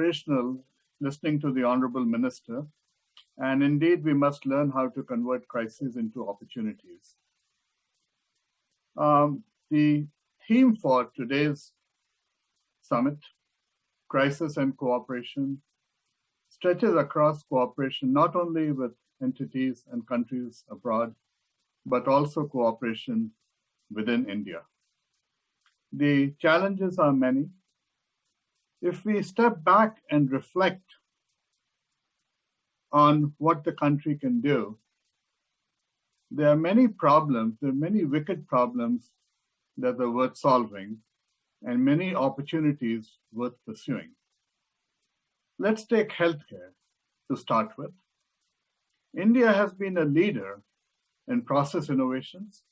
inspirational listening to the Honorable Minister. And indeed, we must learn how to convert crises into opportunities. The theme for today's summit, Crisis and Cooperation, stretches across cooperation not only with entities and countries abroad, but also cooperation within India. The challenges are many. If we step back and reflect on what the country can do, there are many problems, there are many wicked problems that are worth solving and many opportunities worth pursuing. Let's take healthcare to start with. India has been a leader in process innovations.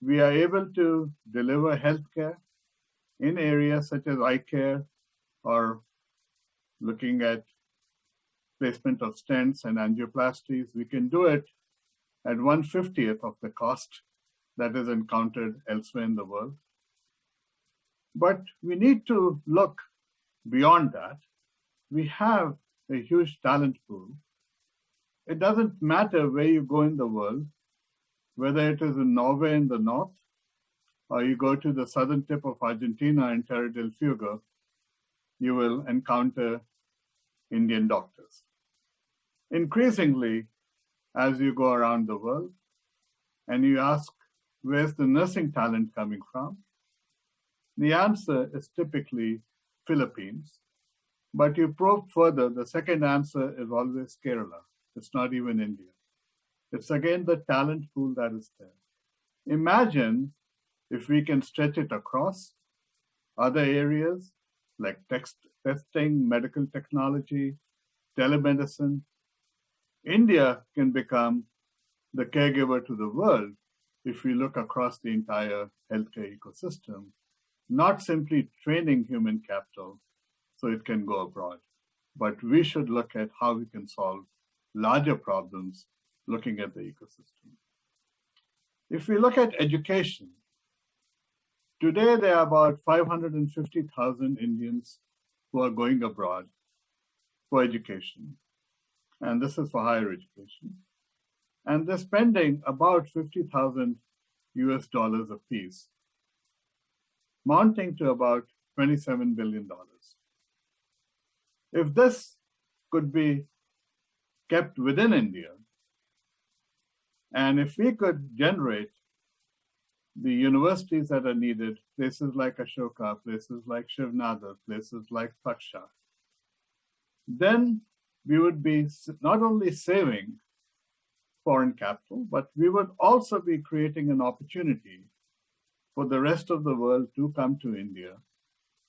We are able to deliver healthcare in areas such as eye care or looking at placement of stents and angioplasties. We can do it at 1/50th of the cost that is encountered elsewhere in the world. But we need to look beyond that. We have a huge talent pool. It doesn't matter where you go in the world, whether it is in Norway in the north, or you go to the southern tip of Argentina in Terra del Fuego, you will encounter Indian doctors. Increasingly, as you go around the world and you ask, where's the nursing talent coming from? The answer is typically Philippines. But you probe further, the second answer is always Kerala. It's not even India. It's again the talent pool that is there. Imagine if we can stretch it across other areas like testing, medical technology, telemedicine. India can become the caregiver to the world if we look across the entire healthcare ecosystem, not simply training human capital so it can go abroad, but we should look at how we can solve larger problems looking at the ecosystem. If we look at education, today there are about 550,000 Indians who are going abroad for education, and this is for higher education. And they're spending about $50,000 apiece, mounting to about $27 billion. If this could be kept within India, and if we could generate the universities that are needed, places like Ashoka, places like Shivnadar, places like Taksha, then we would be not only saving foreign capital, but we would also be creating an opportunity for the rest of the world to come to India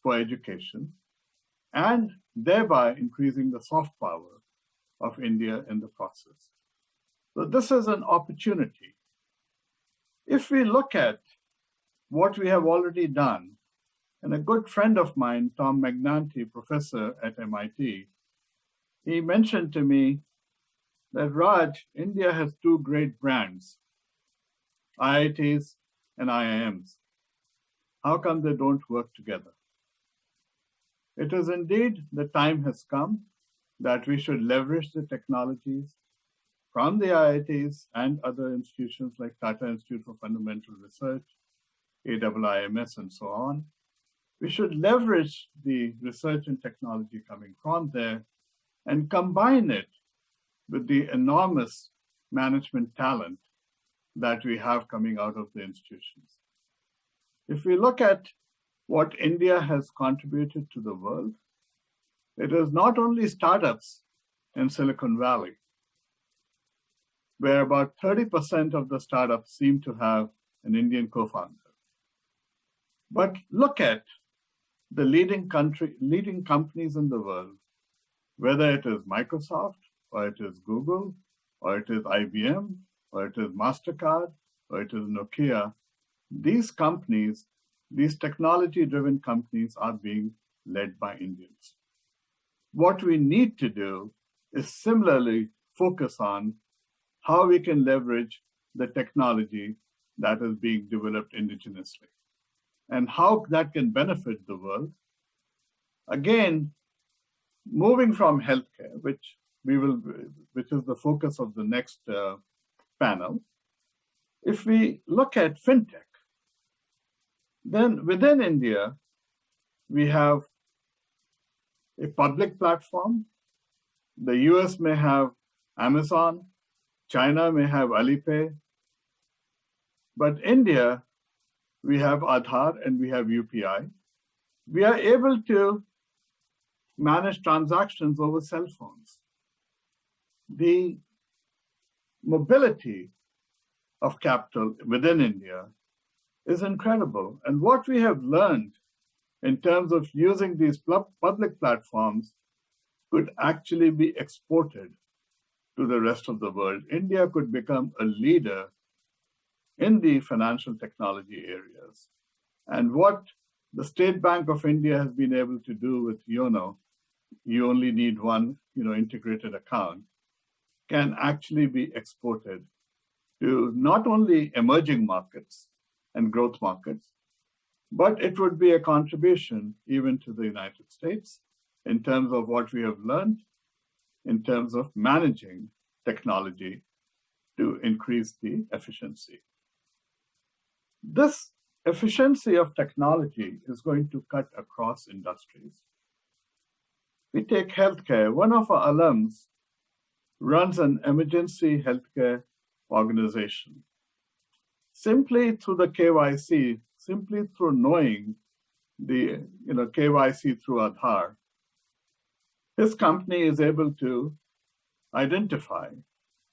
for education, and thereby increasing the soft power of India in the process. So this is an opportunity. If we look at what we have already done, and a good friend of mine, Tom Magnanti, professor at MIT, he mentioned to me that, Raj, India has two great brands, IITs and IIMs. How come they don't work together? It is indeed the time has come that we should leverage the technologies from the IITs and other institutions like Tata Institute for Fundamental Research, AIIMS, and so on. We should leverage the research and technology coming from there and combine it with the enormous management talent that we have coming out of the institutions. If we look at what India has contributed to the world, it is not only startups in Silicon Valley, where about 30% of the startups seem to have an Indian co-founder. But look at the leading companies in the world, whether it is Microsoft, or it is Google, or it is IBM, or it is MasterCard, or it is Nokia. These companies, these technology-driven companies, are being led by Indians. What we need to do is similarly focus on how we can leverage the technology that is being developed indigenously and how that can benefit the world. Again, moving from healthcare, which is the focus of the next panel, if we look at fintech, then within India, we have a public platform. The US may have Amazon, China may have Alipay, but India, we have Aadhaar and we have UPI. We are able to manage transactions over cell phones. The mobility of capital within India is incredible. And what we have learned in terms of using these public platforms could actually be exported to the rest of the world. India could become a leader in the financial technology areas. And what the State Bank of India has been able to do with YONO, you only need one integrated account, can actually be exported to not only emerging markets and growth markets, but it would be a contribution even to the United States in terms of what we have learned in terms of managing technology to increase the efficiency. This efficiency of technology is going to cut across industries. We take healthcare. One of our alums runs an emergency healthcare organization. Simply through the KYC, simply through knowing the KYC through Aadhaar, his company is able to identify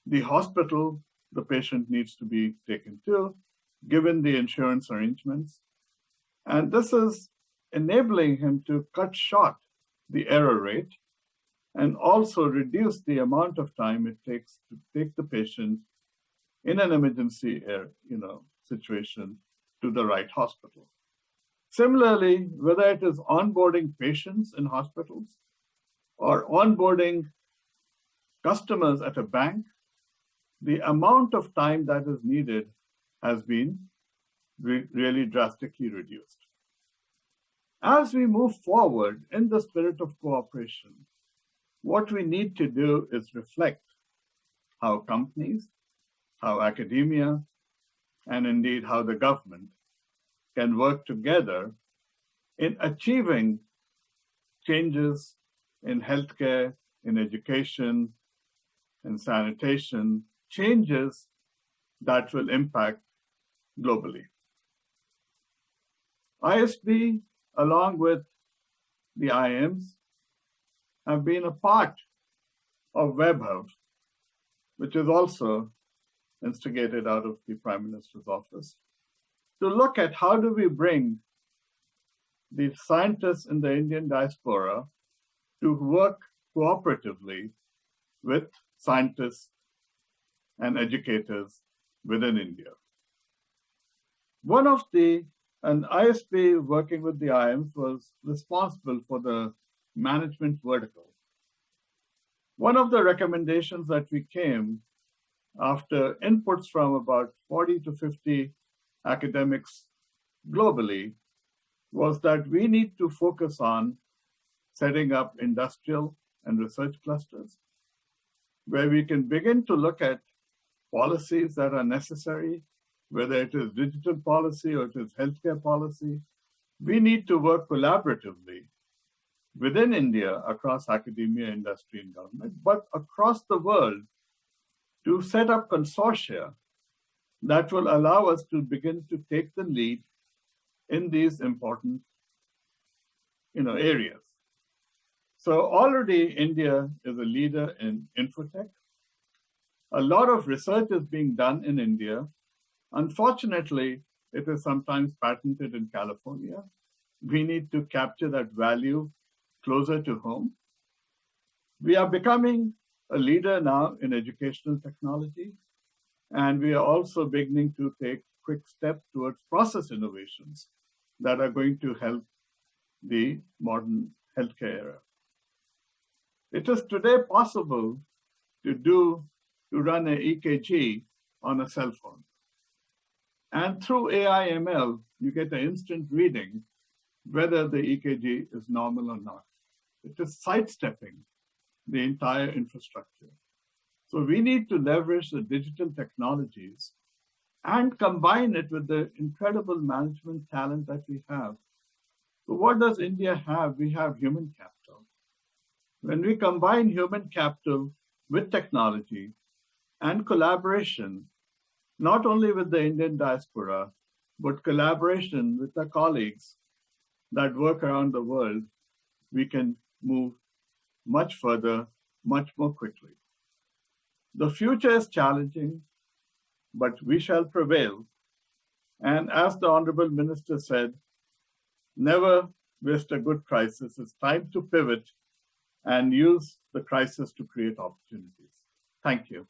the hospital the patient needs to be taken to, given the insurance arrangements. And this is enabling him to cut short the error rate and also reduce the amount of time it takes to take the patient in an emergency situation to the right hospital. Similarly, whether it is onboarding patients in hospitals or onboarding customers at a bank, the amount of time that is needed has been really drastically reduced. As we move forward in the spirit of cooperation, what we need to do is reflect how companies, how academia, and indeed how the government can work together in achieving changes in healthcare, in education, in sanitation, changes that will impact globally. ISB, along with the IIMs, have been a part of WebHub, which is also instigated out of the Prime Minister's office, to look at how do we bring the scientists in the Indian diaspora to work cooperatively with scientists and educators within India. An ISB working with the IIMs was responsible for the management vertical. One of the recommendations that we came after inputs from about 40 to 50 academics globally was that we need to focus on setting up industrial and research clusters where we can begin to look at policies that are necessary, whether it is digital policy or it is healthcare policy. We need to work collaboratively within India across academia, industry, and government, but across the world to set up consortia that will allow us to begin to take the lead in these important areas. So already India is a leader in infotech. A lot of research is being done in India. Unfortunately, it is sometimes patented in California. We need to capture that value closer to home. We are becoming a leader now in educational technology, and we are also beginning to take quick steps towards process innovations that are going to help the modern healthcare era. It is today possible to run an EKG on a cell phone. And through AI ML, you get an instant reading whether the EKG is normal or not. It is sidestepping the entire infrastructure. So we need to leverage the digital technologies and combine it with the incredible management talent that we have. So what does India have? We have human capital. When we combine human capital with technology and collaboration, not only with the Indian diaspora, but collaboration with our colleagues that work around the world, we can move much further, much more quickly. The future is challenging, but we shall prevail. And as the Honorable Minister said, never waste a good crisis. It's time to pivot and use the crisis to create opportunities. Thank you.